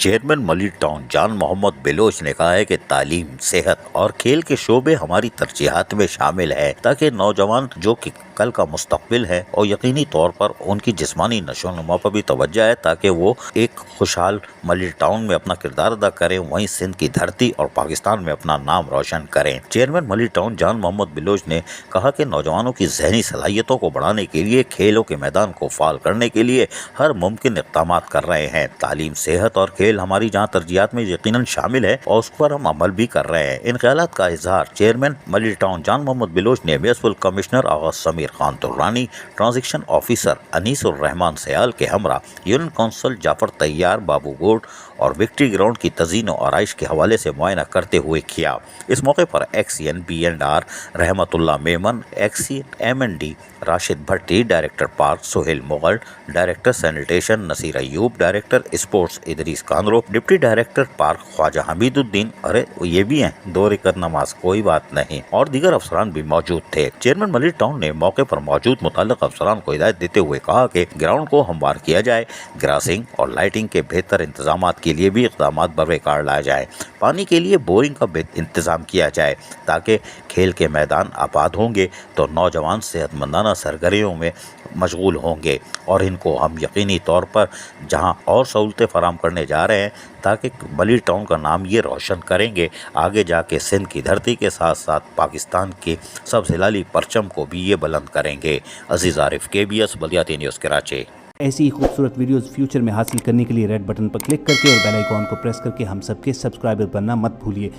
Chairman ملی town جان محمد بلوچ نے کہا ہے کہ تعلیم، صحت اور کھیل کے شعبے ہماری ترجیحات میں شامل ہے تاکہ نوجوان جو کہ کل کا مستقبل ہے اور یقینی طور پر ان کی جسمانی نشو و نما پر بھی توجہ ہے تاکہ وہ ایک خوشحال ملی ٹاؤن میں اپنا کردار ادا کریں، وہیں سندھ کی دھرتی اور پاکستان میں اپنا نام روشن کریں۔ چیئرمین ملی ٹاؤن جان محمد بلوچ نے کہا کہ نوجوانوں کی ذہنی صلاحیتوں کو بڑھانے کے لیے کھیلوں کے میدان کو فعال کرنے کے لیے ہر ممکن اقدامات کر رہے ہیں۔ تعلیم، صحت اور کھیل ہماری جہاں ترجیحات میں یقیناً شامل ہے اور اس پر ہم عمل بھی کر رہے ہیں۔ ان خیالات کا اظہار چیئرمین ملی ٹاؤن جان محمد بلوچ نے میونسپل کمشنر آغا سمیر خان ترانی، ٹرانزیکشن آفیسر انیس الرحمان سیال کے ہمراہ یونین کونسل جعفر طیار بابو گوڈ اور وکٹری گراؤنڈ کی تزئین و آرائش کے حوالے سے معائنہ کرتے ہوئے کیا۔ اس موقع پر X N B and R Rahmat Ullah Memon, X M N D Rashid Bhatti, director park Sohail Mughal, director sanitation Naseer Ayub, director sports Idrees Kandhro, deputy director park Khawaja Hameed Uddin, ارے یہ بھی ہیں، دو رکعت نماز کوئی بات نہیں، اور دیگر افسران بھی موجود تھے۔ چیئرمین ملی ٹاؤن نے موقع پر موجود متعلق افسران کو ہدایت دیتے ہوئے کہا کہ گراؤنڈ کو ہموار کیا جائے، گراسنگ اور لائٹنگ کے بہتر انتظامات کے لیے بھی اقدامات بروئے کار لائے جائیں، پانی کے لیے بورنگ کا انتظام کیا جائے تاکہ کھیل کے میدان آباد ہوں گے تو نوجوان صحت مندانہ سرگرمیوں میں مشغول ہوں گے، اور ان کو ہم یقینی طور پر جہاں اور سہولتیں فراہم کرنے جا رہے ہیں تاکہ ملی ٹاؤن کا نام یہ روشن کریں گے، آگے جا کے سندھ کی دھرتی کے ساتھ ساتھ پاکستان کے سب ہلالی پرچم کو بھی یہ بلند کریں گے۔ عزیز عارف، KBS بلدیاتی نیوز کراچی۔ ایسی ہی خوبصورت ویڈیوز فیوچر میں حاصل کرنے کے لیے ریڈ بٹن پر کلک کر کے اور بیل آئیکن کو پریس کر کے ہم سب کے سبسکرائبر بننا مت بھولیے۔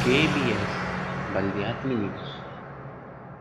KBS بلدیاتی نیوز۔